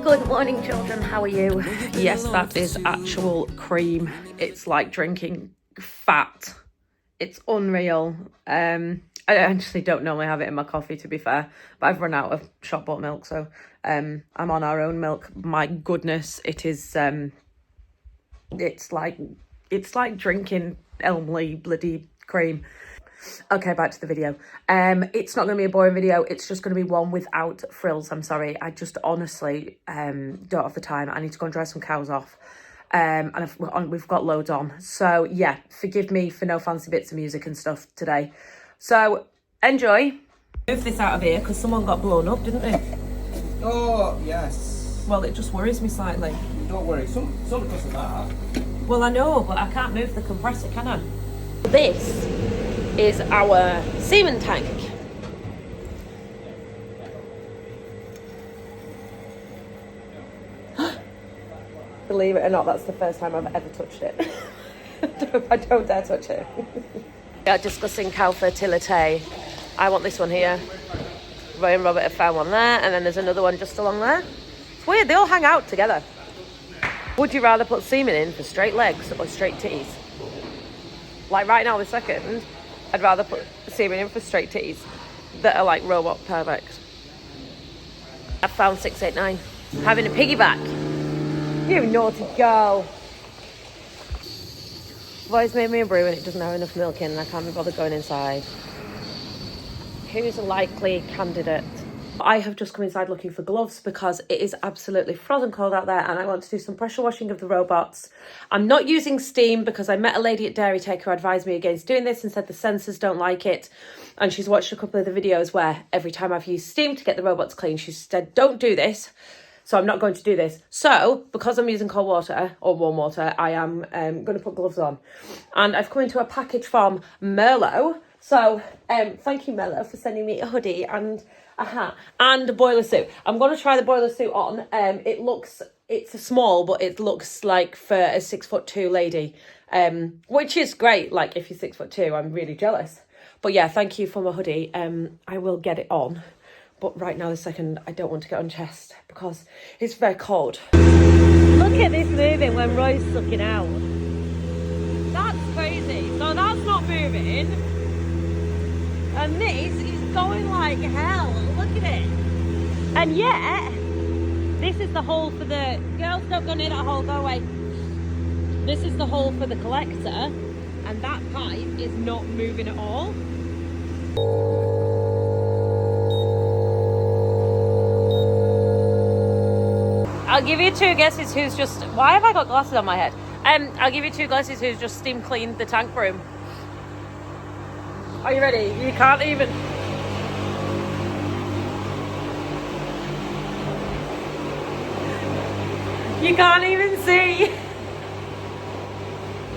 Good morning, children. How are you? Yes, that is actual cream. It's like drinking fat. It's unreal. I actually don't normally have it in my coffee, to be fair, but I've run out of shop bought milk, so I'm on our own milk. My goodness, it is. It's like drinking Elmley bloody cream. Okay, back to the video. It's not going to be a boring video. It's just going to be one without frills. I'm sorry. I just honestly don't have the time. I need to go and dry some cows off. And we've got loads on. So, yeah, forgive me for no fancy bits of music and stuff today. So, enjoy. Move this out of here because someone got blown up, didn't they? Oh, yes. Well, it just worries me slightly. Don't worry. Some doesn't matter. Well, I know, but I can't move the compressor, can I? This is our semen tank. Believe it or not, that's the first time I've ever touched it. I don't dare touch it. We are discussing cow fertility. I want this one here. Roy and Robert have found one there, and then there's another one just along there. It's weird, they all hang out together. Would you rather put semen in for straight legs or straight titties? Like right now, this second, I'd rather put semen in for straight titties that are like robot perfect. I found 689. Having a piggyback. You naughty girl. Boys made me a brew and it doesn't have enough milk in and I can't be bothered going inside. Who's a likely candidate? I have just come inside looking for gloves because it is absolutely frozen cold out there and I want to do some pressure washing of the robots. I'm not using steam because I met a lady at Dairy Tech who advised me against doing this and said the sensors don't like it. And she's watched a couple of the videos where every time I've used steam to get the robots clean, she said, don't do this. So I'm not going to do this. So because I'm using cold water or warm water, I am going to put gloves on. And I've come into a package from Merlot. So thank you, Merlot, for sending me a hoodie and a hat and a boiler suit. I'm going to try the boiler suit on. It's small, but it looks like for a 6'2" lady, which is great. Like if you're 6'2", I'm really jealous. But yeah, thank you for my hoodie. I will get it on. But right now, the second, I don't want to get on chest because it's very cold. Look at this moving when Roy's sucking out. That's crazy. So that's not moving. And this is going like hell. Look at it. And yet, this is the hole for the... Girls, don't go near that hole. Go away. This is the hole for the collector. And that pipe is not moving at all. I'll give you two guesses who's just... Why have I got glasses on my head? I'll give you two guesses who's just steam cleaned the tank room. Are you ready? You can't even... You can't even see.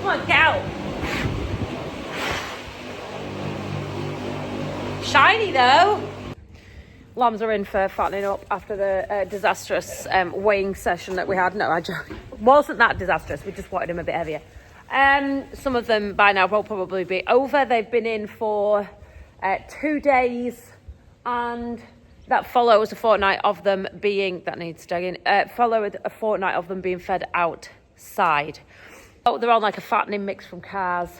Come on, get out. Shiny though. Lambs are in for fattening up after the disastrous weighing session that we had. No, it wasn't that disastrous. We just wanted them a bit heavier. Some of them by now will probably be over. They've been in for 2 days, and that follows a fortnight of them being followed a fortnight of them being fed outside. Oh, they're on like a fattening mix from calves,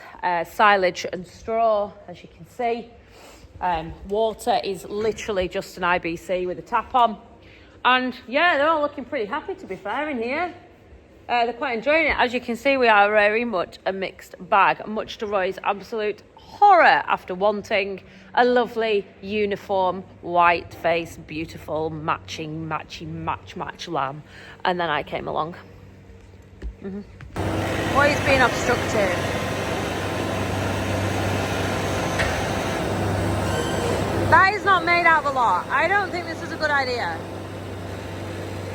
silage and straw, as you can see. Water is literally just an IBC with a tap on, and yeah, they're all looking pretty happy, to be fair, in here. They're quite enjoying it. As you can see, we are very much a mixed bag, much to Roy's absolute horror after wanting a lovely uniform white face, beautiful match lamb, and then I came along. Roy's being obstructive. That is not made out of a lot. I don't think this is a good idea.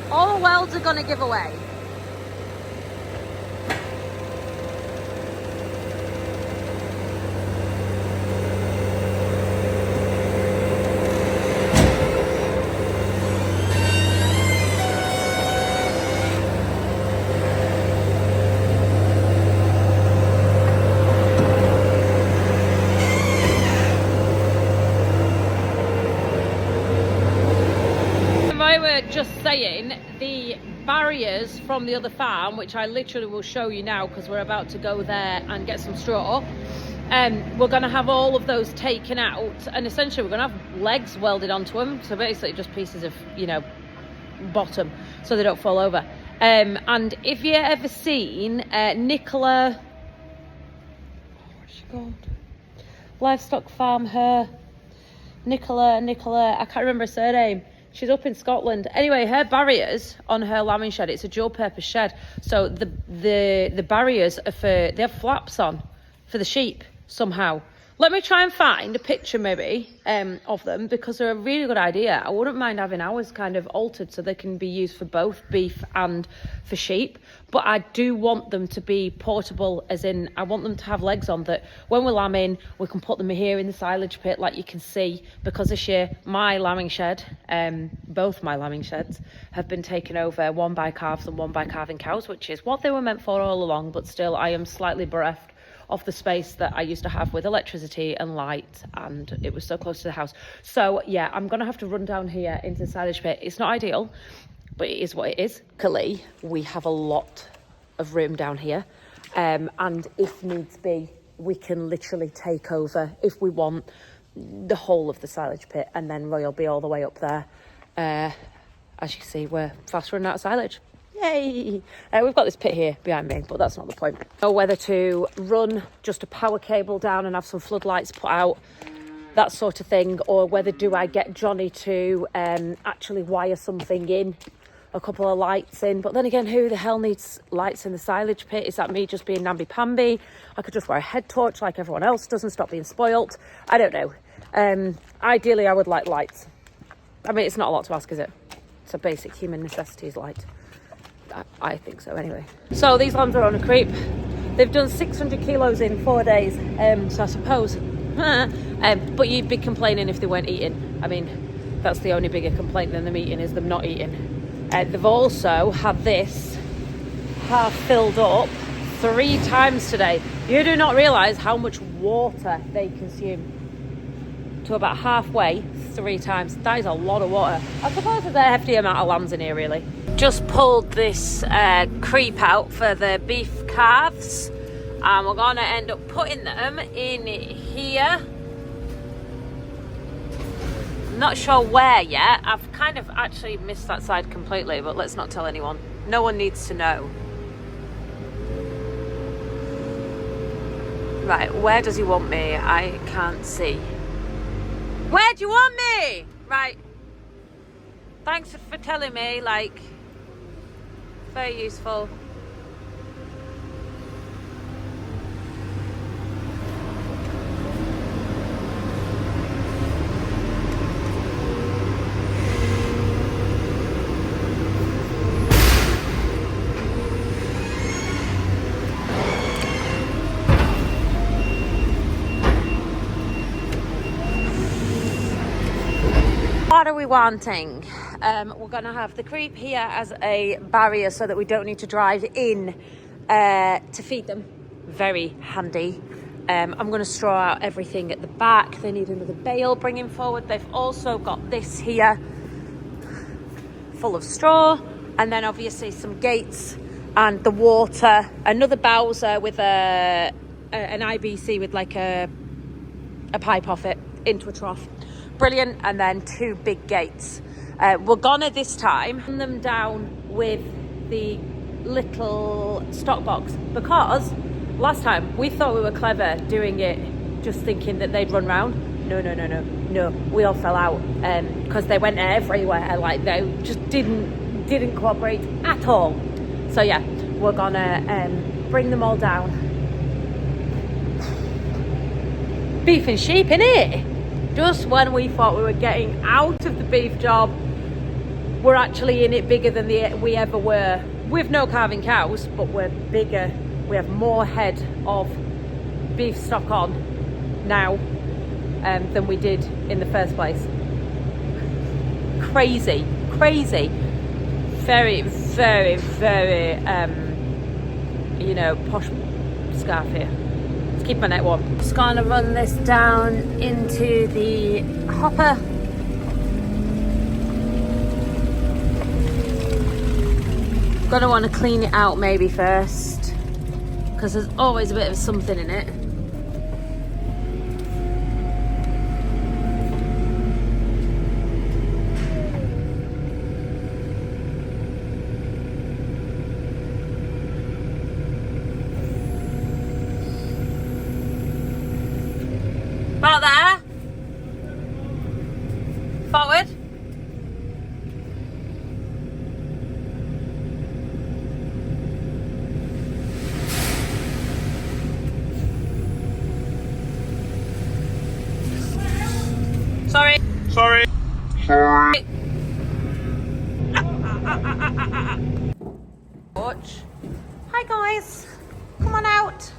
All the welds are going to give away. saying, the barriers from the other farm, which I literally will show you now because we're about to go there and get some straw, we're going to have all of those taken out, and essentially we're going to have legs welded onto them, so basically just pieces of, you know, bottom, so they don't fall over. And if you ever seen Nicola, what's she called? Livestock Farm, Nicola, I can't remember her surname. She's up in Scotland. Anyway, her barriers on her lambing shed, it's a dual purpose shed. So the barriers are they have flaps on for the sheep somehow. Let me try and find a picture maybe of them, because they're a really good idea. I wouldn't mind having ours kind of altered so they can be used for both beef and for sheep. But I do want them to be portable, as in I want them to have legs on that when we're lambing, we can put them here in the silage pit like you can see, because this year my lambing shed, both my lambing sheds have been taken over, one by calves and one by calving cows, which is what they were meant for all along. But still, I am slightly bereft of the space that I used to have with electricity and light, and it was so close to the house. So yeah, I'm gonna have to run down here into the silage pit. It's not ideal, but it is what it is. Luckily, we have a lot of room down here, and if needs be, we can literally take over, if we want, the whole of the silage pit, and then Roy will be all the way up there. As you can see, we're fast running out of silage. Yay! We've got this pit here behind me, but that's not the point. Or whether to run just a power cable down and have some floodlights put out, that sort of thing, or whether do I get Johnny to actually wire something in, a couple of lights in. But then again, who the hell needs lights in the silage pit? Is that me just being namby-pamby? I could just wear a head torch like everyone else does and stop being spoilt. I don't know. Ideally, I would like lights. I mean, it's not a lot to ask, is it? It's a basic human necessities, light. I think so anyway. So these lambs are on a creep. They've done 600 kilos in 4 days, so I suppose but you'd be complaining if they weren't eating. I mean, that's the only bigger complaint than them eating, is them not eating. They've also had this half filled up 3 times today. You do not realise how much water they consume. To about halfway 3 times. That is a lot of water. I suppose there's a hefty amount of lambs in here, really. Just pulled this creep out for the beef calves, and we're going to end up putting them in here. Not sure where yet. I've kind of actually missed that side completely, but let's not tell anyone. No one needs to know. Right, where does he want me? I can't see. Where do you want me? Right. Thanks for telling me, like, very useful. What are we wanting? We're going to have the creep here as a barrier so that we don't need to drive in to feed them. Very handy. I'm going to straw out everything at the back. They need another bale bringing forward. They've also got this here full of straw, and then obviously some gates and the water. Another bowser with an IBC with like a pipe off it into a trough. Brilliant. And then 2 big gates. We're gonna this time run them down with the little stock box, because last time we thought we were clever doing it, just thinking that they'd run round. No, we all fell out because they went everywhere. Like, they just didn't cooperate at all. So yeah, we're gonna bring them all down. Beef and sheep, innit? Just when we thought we were getting out of the beef job, we're actually in it bigger than we ever were. With no calving cows, but we're bigger. We have more head of beef stock on now than we did in the first place. Crazy. Very, very, very, posh scarf here. Keep my neck warm. Just gonna run this down into the hopper. Gonna want to clean it out maybe first, because there's always a bit of something in it. About there. Forward. Sorry. Sorry. Watch. Hi guys. Come on out.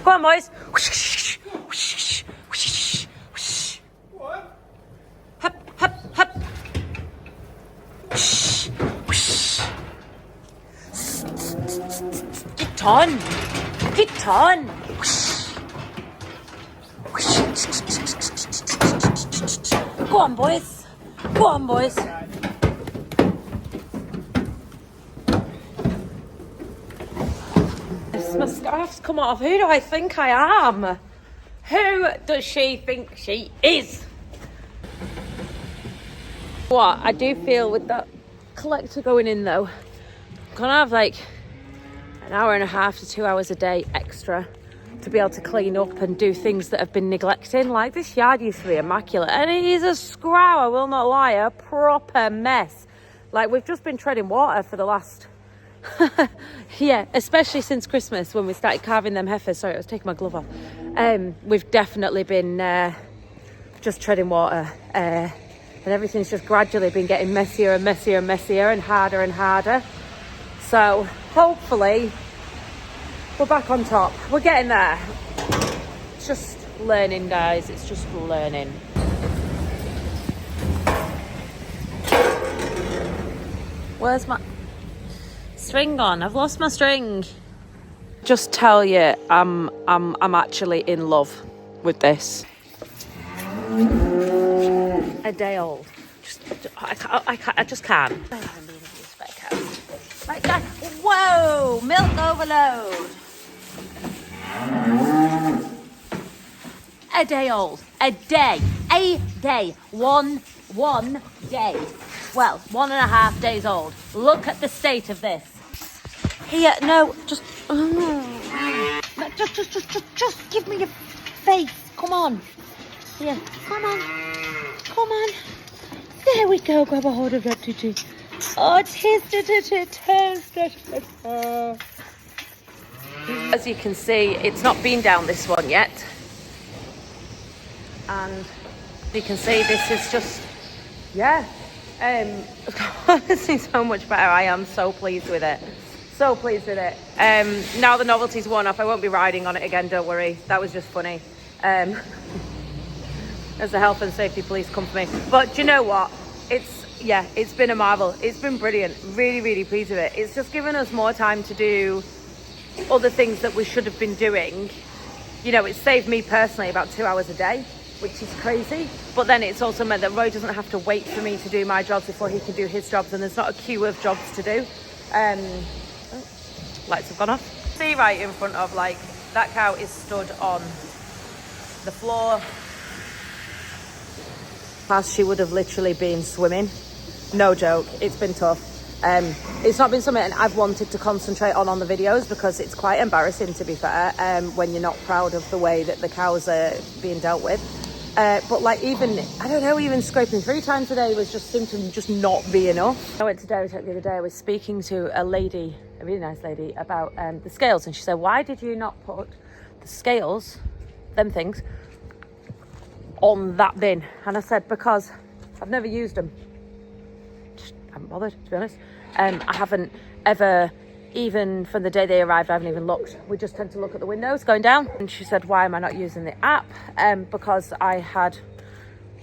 Go on, boys. What? Hup, hup, hup. Get on. Get on. Go on, boys. Go on, boys. My scarf's come off. Who do I think I am? Who does she think she is? What I do feel with that collector going in though, I'm gonna have like an hour and a half to 2 hours a day extra to be able to clean up and do things that have been neglected. Like this yard used to be immaculate and it is a scrow, I will not lie, a proper mess. Like we've just been treading water for the last yeah, especially since Christmas when we started carving them heifers. Sorry, I was taking my glove off. We've definitely been just treading water, and everything's just gradually been getting messier and messier and messier and harder. So hopefully we're back on top. We're getting there. It's just learning, guys. It's just learning. Where's my string on? I've lost my string. Just tell you, I'm actually in love with this. A day old. I just can't. Like that. Whoa! Milk overload. A day old. A day. A day. One day. Well, 1.5 days old. Look at the state of this. Here, no, just give me your face. Come on. Here, come on. There we go. Grab a hold of that, Tutu. Oh, taste it. As you can see, it's not been down this one yet. And you can see this is just, yeah. Honestly, so much better. I am so pleased with it. So pleased with it. Now the novelty's worn off, I won't be riding on it again, don't worry. That was just funny. As the health and safety police come for me. But do you know what? It's been a marvel. It's been brilliant. Really, really pleased with it. It's just given us more time to do other things that we should have been doing. You know, it saved me personally about 2 hours a day, which is crazy. But then it's also meant that Roy doesn't have to wait for me to do my jobs before he can do his jobs, and there's not a queue of jobs to do. Lights have gone off. See right in front of, like, that cow is stood on the floor as she would have literally been swimming. No joke, it's been tough. It's not been something I've wanted to concentrate on the videos because it's quite embarrassing, to be fair, when you're not proud of the way that the cows are being dealt with. But like even scraping 3 times a day was just seemed to just not be enough. I went to Dairy Tech the other day. I was speaking to a lady, a really nice lady, about the scales, and she said, why did you not put the scales, them things, on that bin? And I said, because I've never used them. Just haven't bothered, to be honest. I haven't ever, even from the day they arrived, I haven't even looked. We just tend to look at the windows going down. And she said, why am I not using the app? Because I had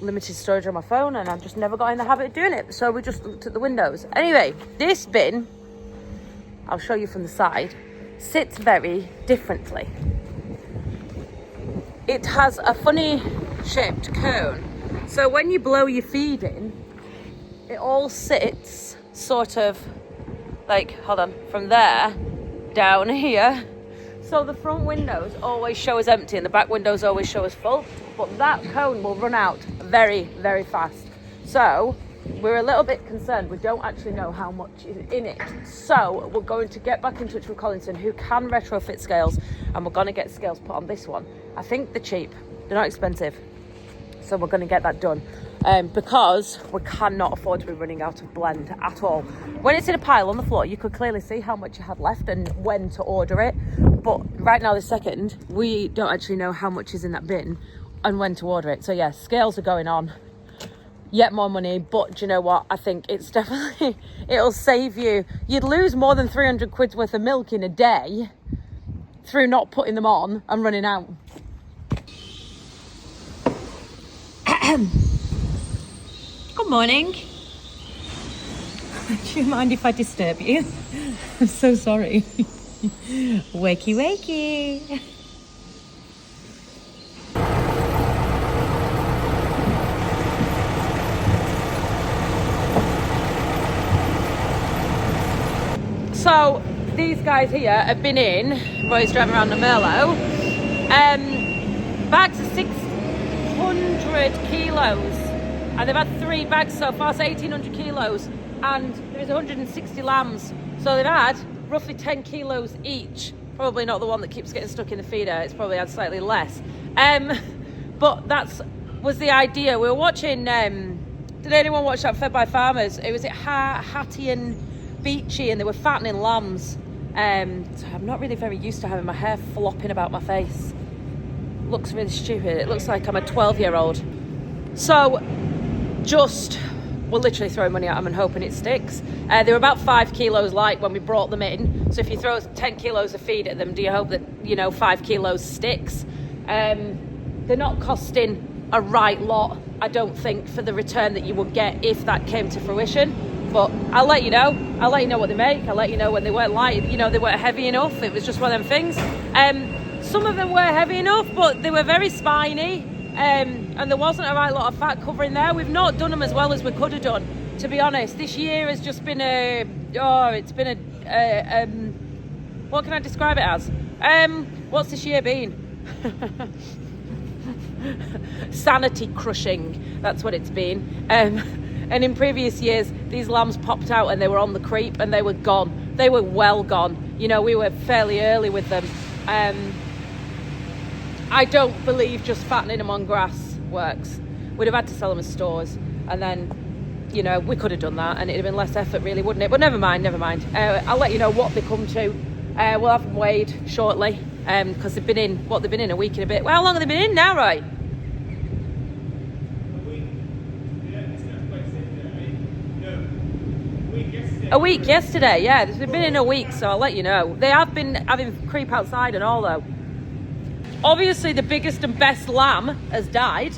limited storage on my phone and I've just never got in the habit of doing it. So we just looked at the windows. Anyway, this bin, I'll show you from the side, sits very differently. It has a funny shaped cone. So when you blow your feed in, it all sits sort of like, hold on, from there down here. So the front windows always show as empty and the back windows always show as full. But that cone will run out very, very fast. So we're a little bit concerned. We don't actually know how much is in it. So we're going to get back in touch with Collinson, who can retrofit scales, and we're going to get scales put on this one. I think they're cheap. They're not expensive. So we're going to get that done because we cannot afford to be running out of blend at all. When it's in a pile on the floor, you could clearly see how much you had left and when to order it. But right now, this second, we don't actually know how much is in that bin and when to order it. So yeah, scales are going on. Yet more money, but do you know what? I think it's definitely, it'll save you. You'd lose more than 300 quid's worth of milk in a day through not putting them on and running out. Good morning. Do you mind if I disturb you? I'm so sorry. Wakey, wakey. So these guys here have been in, Roy's driving around the Merlot, bags of 600 kilos, and they've had 3 bags so far, so 1,800 kilos, and there's 160 lambs, so they've had roughly 10 kilos each. Probably not the one that keeps getting stuck in the feeder, it's probably had slightly less. But that's was the idea. We were watching, did anyone watch that Fed by Farmers? It was at Hattie and Beachy, and they were fattening lambs. So I'm not really very used to having my hair flopping about my face. Looks really stupid. It looks like I'm a 12-year-old. So we're literally throwing money at them and hoping it sticks. They were about 5 kilos light when we brought them in. So if you throw 10 kilos of feed at them, do you hope that, 5 kilos sticks? They're not costing a right lot, I don't think, for the return that you would get if that came to fruition. But I'll let you know. I'll let you know what they make. I'll let you know when they weren't light. They weren't heavy enough. It was just one of them things. Some of them were heavy enough, but they were very spiny. And there wasn't a right lot of fat covering there. We've not done them as well as we could have done, to be honest. This year has just been what can I describe it as? What's this year been? Sanity crushing. That's what it's been. And in previous years, these lambs popped out and they were on the creep and they were gone. They were well gone. We were fairly early with them. I don't believe just fattening them on grass works. We'd have had to sell them as stores. And then, we could have done that and it'd have been less effort really, wouldn't it? But never mind. I'll let you know what they come to. We'll have them weighed shortly because they've been in a week and a bit. Well, how long have they been in now, Roy? A week yesterday, yeah. They've been in a week, so I'll let you know. They have been having creep outside and all, though. Obviously, the biggest and best lamb has died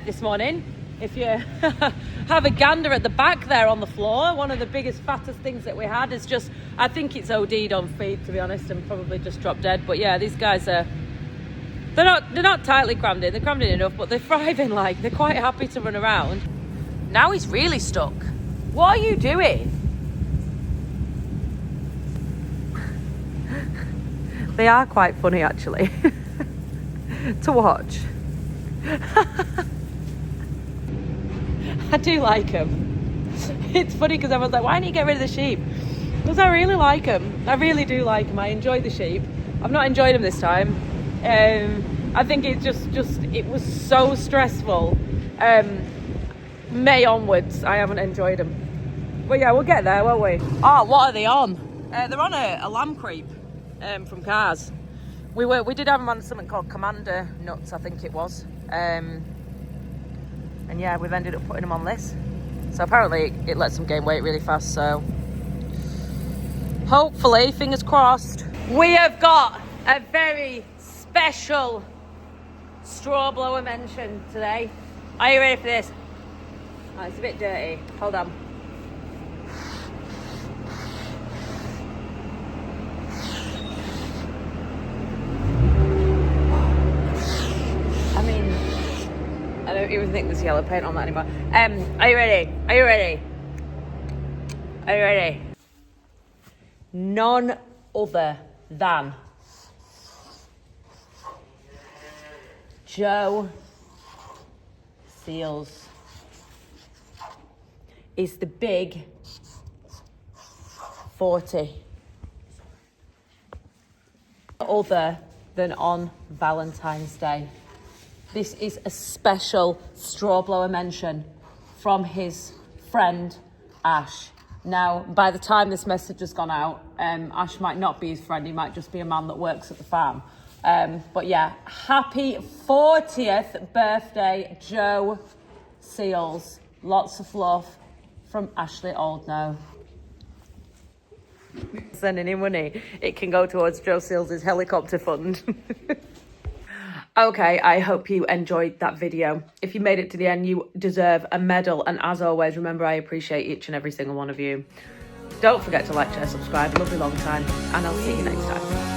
this morning. If you have a gander at the back there on the floor, one of the biggest, fattest things that we had is just, I think it's OD'd on feed, to be honest, and probably just dropped dead. But yeah, these guys are, they're not tightly crammed in. They're crammed in enough, but they're thriving. They're quite happy to run around. Now he's really stuck. What are you doing? They are quite funny, actually, to watch. I do like them. It's funny because everyone's like, why don't you get rid of the sheep? Because I really like them. I really do like them. I enjoy the sheep. I've not enjoyed them this time. I think it it was so stressful. May onwards, I haven't enjoyed them. But yeah, we'll get there, won't we? Oh, what are they on? They're on a lamb creep. From Cars. We did have them on something called Commander nuts, I think it was. And yeah, we've ended up putting them on this. So apparently it lets them gain weight really fast, so hopefully, fingers crossed. We have got a very special straw blower mention today. Are you ready for this? Oh, it's a bit dirty. Hold on. I mean, I don't even think there's yellow paint on that anymore. Are you ready? Are you ready? Are you ready? None other than Joe Seals is the big 40. Other than on Valentine's Day. This is a special straw blower mention from his friend Ash. Now, by the time this message has gone out, Ash might not be his friend, he might just be a man that works at the farm. But yeah, happy 40th birthday, Joe Seals. Lots of love from Ashley Oldknow. Sending in money, it can go towards Joe Seals' helicopter fund. Okay, I hope you enjoyed that video. If you made it to the end, you deserve a medal. And as always, remember, I appreciate each and every single one of you. Don't forget to like, share, subscribe. Lovely long time. And I'll see you next time.